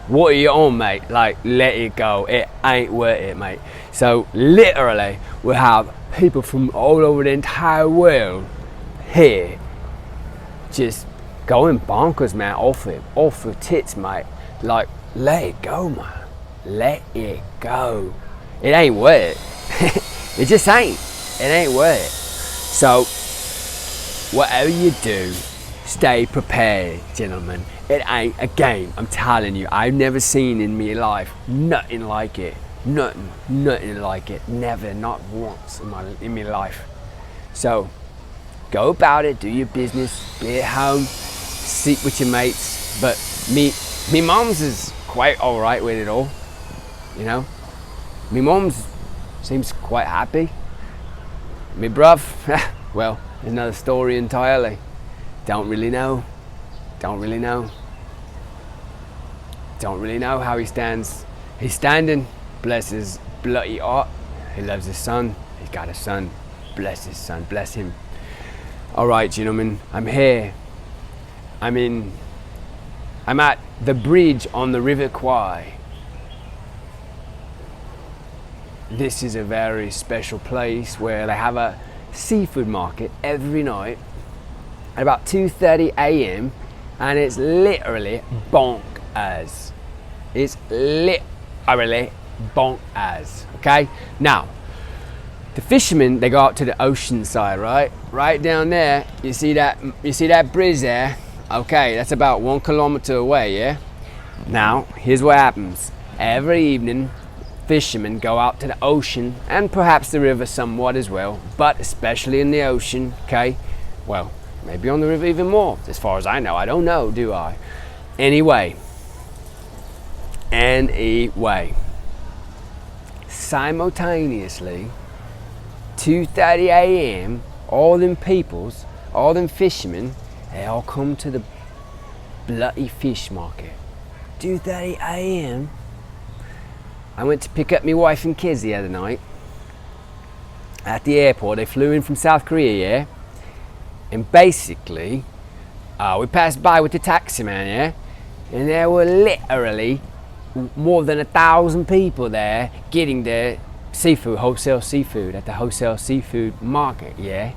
What are you on, mate? Like, let it go. It ain't worth it, mate. So literally, we have people from all over the entire world here just going bonkers, man, off the tits, mate. Like, let it go, man. Let it go. It ain't worth it. It just ain't. It ain't worth it. So, whatever you do, stay prepared, gentlemen. It ain't a game, I'm telling you. I've never seen in my life nothing like it. Nothing like it. Never, not once in my life. So, go about it, do your business, be at home, sit with your mates. But me mom's is quite alright with it all, you know. Me mom's seems quite happy. Me bruv, well, another story entirely. Don't really know how he stands. He's standing, bless his bloody heart. He loves his son. He's got a son. Bless his son, bless him. Alright, gentlemen, I'm here. I'm at the bridge on the River Kwai. This is a very special place where they have a seafood market every night at about 2:30 a.m. and it's literally bonkers. It's literally bonkers. Okay? Now, the fishermen, they go out to the ocean side, right? Right down there, you see that bridge there? Okay, that's about 1 kilometer away, yeah? Now, here's what happens. Every evening, fishermen go out to the ocean and perhaps the river somewhat as well, but especially in the ocean, okay? Well, maybe on the river even more, as far as I know. I don't know, do I? Anyway, simultaneously, 2:30 a.m., all them fishermen, they all come to the bloody fish market. 2:30 a.m. I went to pick up my wife and kids the other night at the airport. They flew in from South Korea, yeah? And basically, we passed by with the taxi man, yeah? And there were literally more than 1,000 people there getting their seafood, wholesale seafood at the wholesale seafood market, yeah?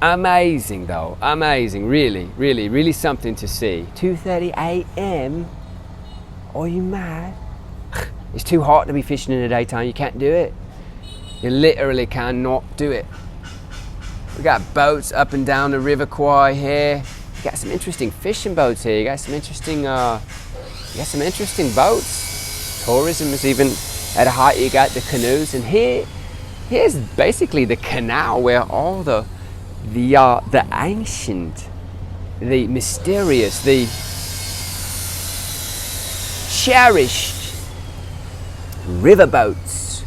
Amazing though, amazing, really something to see. 2:30 a.m. Are you mad? It's too hot to be fishing in the daytime, you can't do it. You literally cannot do it. We got boats up and down the River Kwai here. You got some interesting fishing boats here. You got some interesting boats. Tourism is even at a height. You got the canoes, and here's basically the canal where all the ancient, the mysterious, the cherished riverboats,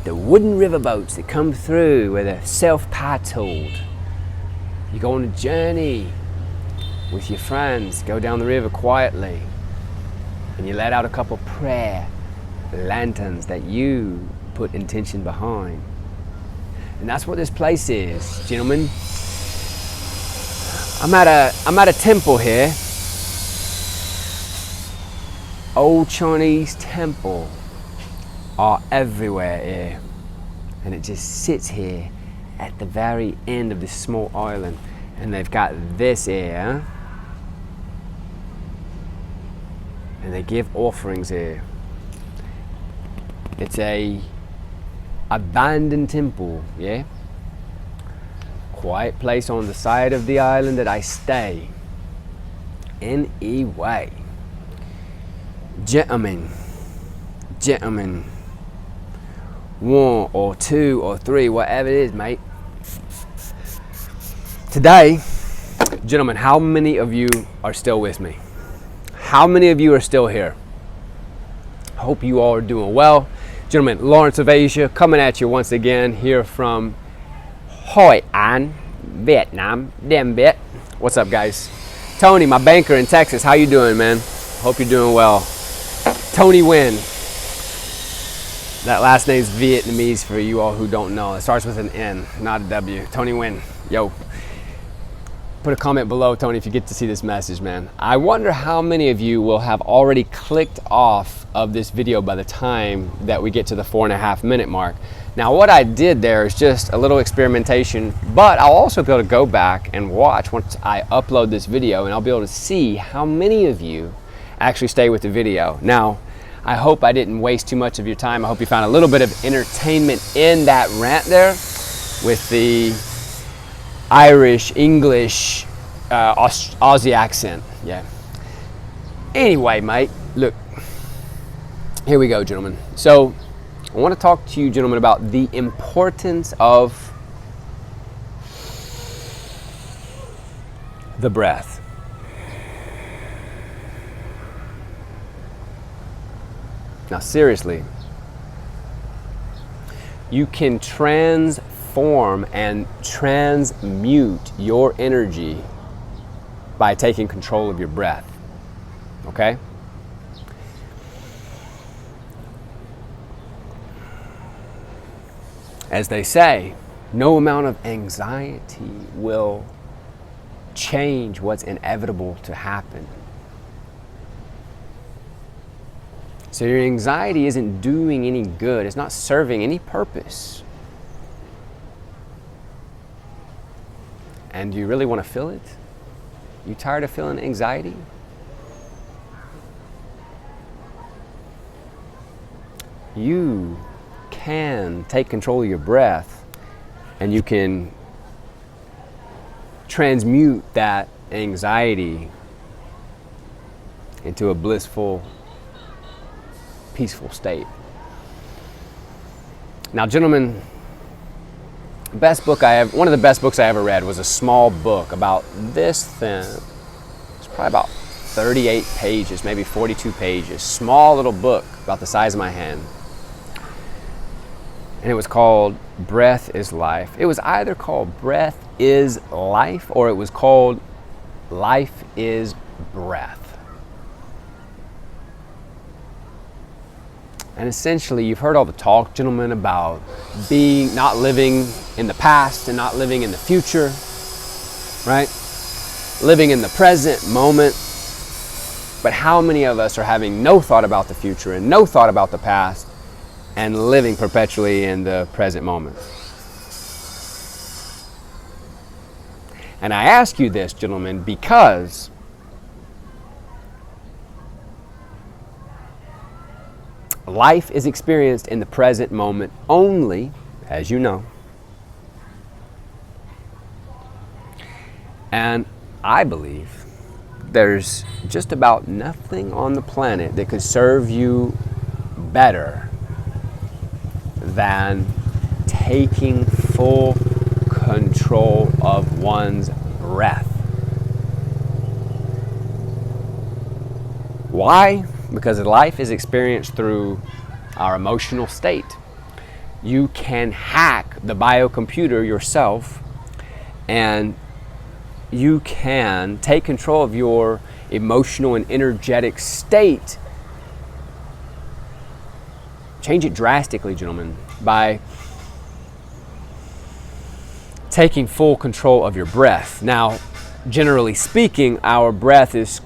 the wooden riverboats that come through where they're self-paddled. You go on a journey with your friends, go down the river quietly, and you let out a couple prayer lanterns that you put intention behind. And that's what this place is, gentlemen. I'm at a temple here. Old Chinese temple are everywhere here, and it just sits here at the very end of this small island, and they've got this here, and they give offerings here. It's a abandoned temple, yeah? Quiet place on the side of the island that I stay. Anyway, gentlemen, 1 or 2 or 3, whatever it is, mate. Today, gentlemen, how many of you are still with me? How many of you are still here? I hope you all are doing well. Gentlemen, Lawrenceofasia coming at you once again here from Hoi An Vietnam. Damn bit. What's up, guys? Tony, my banker in Texas. How you doing, man? Hope you're doing well. Tony Nguyen. That last name's Vietnamese for you all who don't know. It starts with an N, not a W. Tony Nguyen. Yo. Put a comment below, Tony, if you get to see this message, man. I wonder how many of you will have already clicked off of this video by the time that we get to the 4.5 minute mark. Now, what I did there is just a little experimentation, but I'll also be able to go back and watch once I upload this video, and I'll be able to see how many of you actually stay with the video. Now, I hope I didn't waste too much of your time. I hope you found a little bit of entertainment in that rant there with the Irish, English, Aussie accent. Yeah. Anyway, mate, look, here we go, gentlemen. So I want to talk to you, gentlemen, about the importance of the breath. Now, seriously, you can transform and transmute your energy by taking control of your breath, okay? As they say, no amount of anxiety will change what's inevitable to happen. So your anxiety isn't doing any good. It's not serving any purpose. And do you really want to feel it? You tired of feeling anxiety? You can take control of your breath, and you can transmute that anxiety into a blissful, peaceful state. Now, gentlemen, one of the best books I ever read was a small book about this thin. It's probably about 38 pages, maybe 42 pages. Small little book about the size of my hand. And it was called Breath is Life. It was either called Breath is Life or it was called Life is Breath. And essentially, you've heard all the talk, gentlemen, about not living in the past and not living in the future, right? Living in the present moment. But how many of us are having no thought about the future and no thought about the past and living perpetually in the present moment? And I ask you this, gentlemen, because life is experienced in the present moment only, as you know. And I believe there's just about nothing on the planet that could serve you better than taking full control of one's breath. Why? Because life is experienced through our emotional state. You can hack the biocomputer yourself, and you can take control of your emotional and energetic state. Change it drastically, gentlemen, by taking full control of your breath. Now, generally speaking, our breath is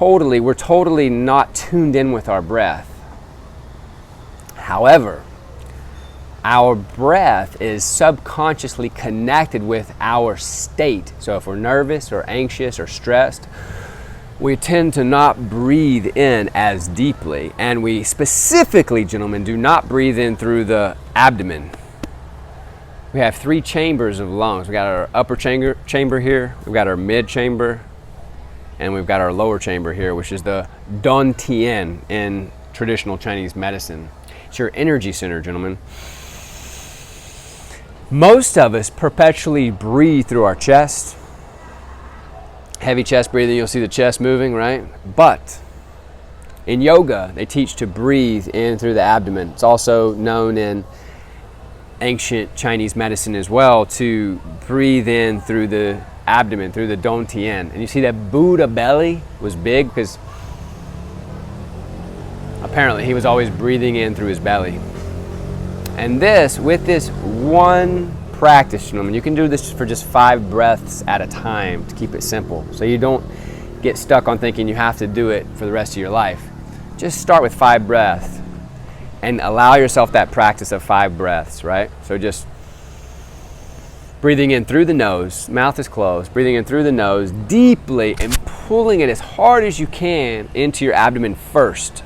we're totally not tuned in with our breath. However, our breath is subconsciously connected with our state. So if we're nervous or anxious or stressed, we tend to not breathe in as deeply. And we specifically, gentlemen, do not breathe in through the abdomen. We have 3 chambers of lungs. We got our upper chamber here, we've got our mid chamber, and we've got our lower chamber here, which is the Dantian in traditional Chinese medicine. It's your energy center, gentlemen. Most of us perpetually breathe through our chest. Heavy chest breathing, you'll see the chest moving, right? But in yoga, they teach to breathe in through the abdomen. It's also known in ancient Chinese medicine as well to breathe in through the abdomen, through the Dantian. And you see that Buddha belly was big because apparently he was always breathing in through his belly. And with this one practice, gentlemen. You can do this for just 5 breaths at a time to keep it simple, so you don't get stuck on thinking you have to do it for the rest of your life. Just start with 5 breaths and allow yourself that practice of 5 breaths, right? So just breathing in through the nose, mouth is closed, breathing in through the nose deeply and pulling it as hard as you can into your abdomen first.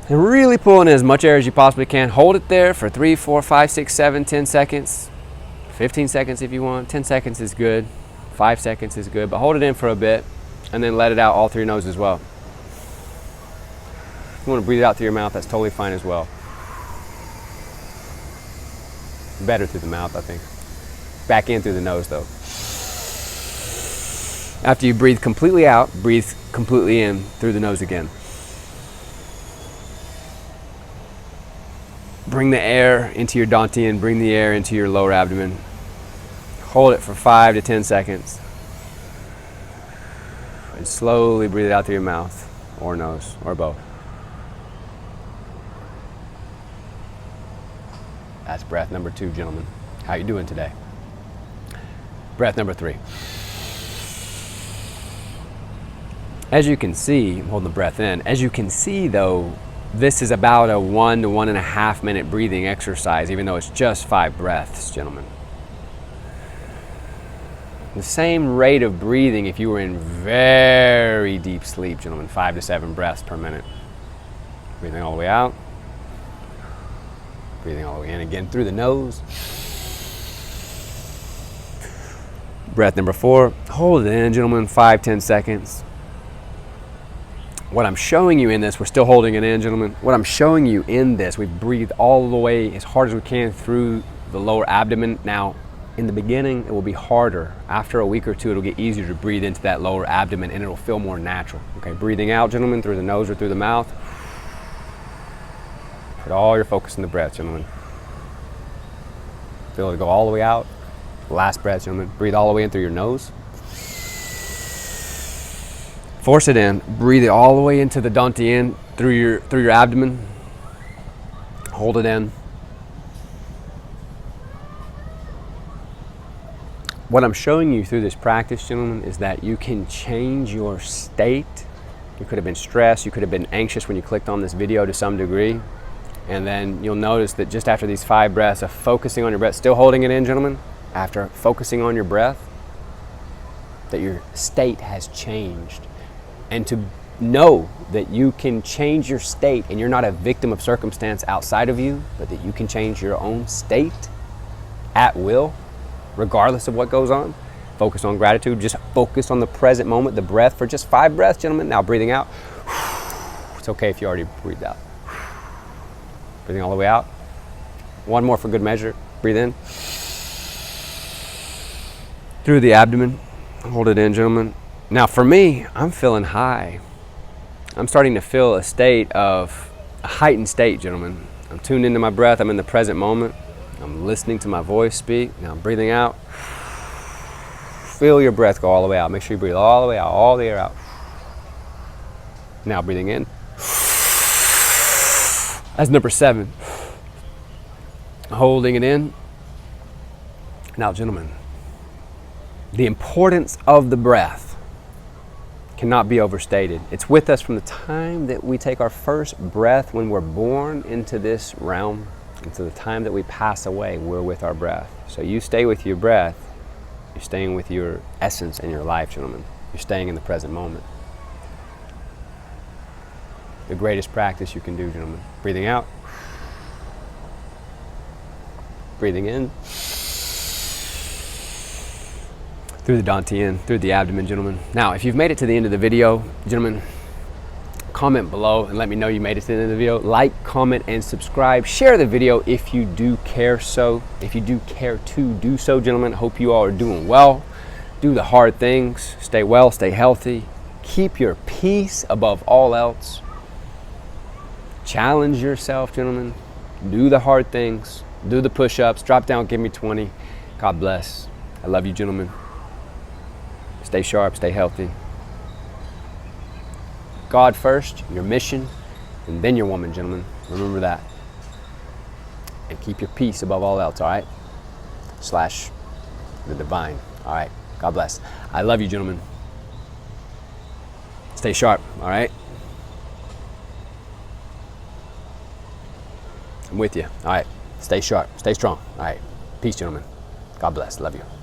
And really pulling in as much air as you possibly can. Hold it there for 3, 4, 5, 6, 7, 10 seconds, 15 seconds if you want. 10 seconds is good, 5 seconds is good, but hold it in for a bit and then let it out all through your nose as well. If you want to breathe it out through your mouth, that's totally fine as well. Better through the mouth, I think. Back in through the nose though. After you breathe completely out, breathe completely in through the nose again. Bring the air into your dantian, bring the air into your lower abdomen. Hold it for 5 to 10 seconds. And slowly breathe it out through your mouth or nose or both. That's breath number 2, gentlemen. How you doing today? Breath number 3. As you can see, I'm holding the breath in. As you can see though, this is about a 1 to 1.5 minute breathing exercise, even though it's just 5 breaths, gentlemen. The same rate of breathing if you were in very deep sleep, gentlemen, 5 to 7 breaths per minute. Breathing all the way out. Breathing all the way in again through the nose. Breath number 4, hold it in, gentlemen, 5, 10 seconds. What I'm showing you in this, we're still holding it in, gentlemen. What I'm showing you in this, we breathe all the way as hard as we can through the lower abdomen. Now, in the beginning, it will be harder. After a week or 2, it'll get easier to breathe into that lower abdomen and it'll feel more natural. Okay, breathing out, gentlemen, through the nose or through the mouth. Put all your focus in the breath, gentlemen. Feel it go all the way out. Last breath, gentlemen. Breathe all the way in through your nose. Force it in. Breathe it all the way into the dantian through your abdomen. Hold it in. What I'm showing you through this practice, gentlemen, is that you can change your state. You could have been stressed. You could have been anxious when you clicked on this video to some degree. And then you'll notice that just after these 5 breaths of focusing on your breath, still holding it in, gentlemen, after focusing on your breath, that your state has changed. And to know that you can change your state and you're not a victim of circumstance outside of you, but that you can change your own state at will, regardless of what goes on. Focus on gratitude. Just focus on the present moment, the breath for just 5 breaths, gentlemen. Now breathing out. It's okay if you already breathed out. Breathing all the way out. One more for good measure. Breathe in. Through the abdomen. Hold it in, gentlemen. Now for me, I'm feeling high. I'm starting to feel a state of a heightened state, gentlemen. I'm tuned into my breath. I'm in the present moment. I'm listening to my voice speak. Now I'm breathing out. Feel your breath go all the way out. Make sure you breathe all the way out, all the air out. Now breathing in. That's number 7. Holding it in. Now, gentlemen, the importance of the breath cannot be overstated. It's with us from the time that we take our first breath when we're born into this realm, until the time that we pass away, we're with our breath. So you stay with your breath. You're staying with your essence and your life, gentlemen. You're staying in the present moment. The greatest practice you can do, gentlemen. Breathing out. Breathing in. Through the dantian, through the abdomen, gentlemen. Now, if you've made it to the end of the video, gentlemen, comment below and let me know you made it to the end of the video. Like, comment, and subscribe. Share the video if you do care so. If you do care to do so, gentlemen. Hope you all are doing well. Do the hard things. Stay well, stay healthy. Keep your peace above all else. Challenge yourself, gentlemen. Do the hard things. Do the push-ups. Drop down, give me 20. God bless. I love you, gentlemen. Stay sharp, stay healthy. God first, your mission, and then your woman, gentlemen. Remember that. and keep your peace above all else, all right? Slash the divine. All right. God bless. I love you, gentlemen. Stay sharp, all right? I'm with you. All right. Stay sharp. Stay strong. All right. Peace, gentlemen. God bless. Love you.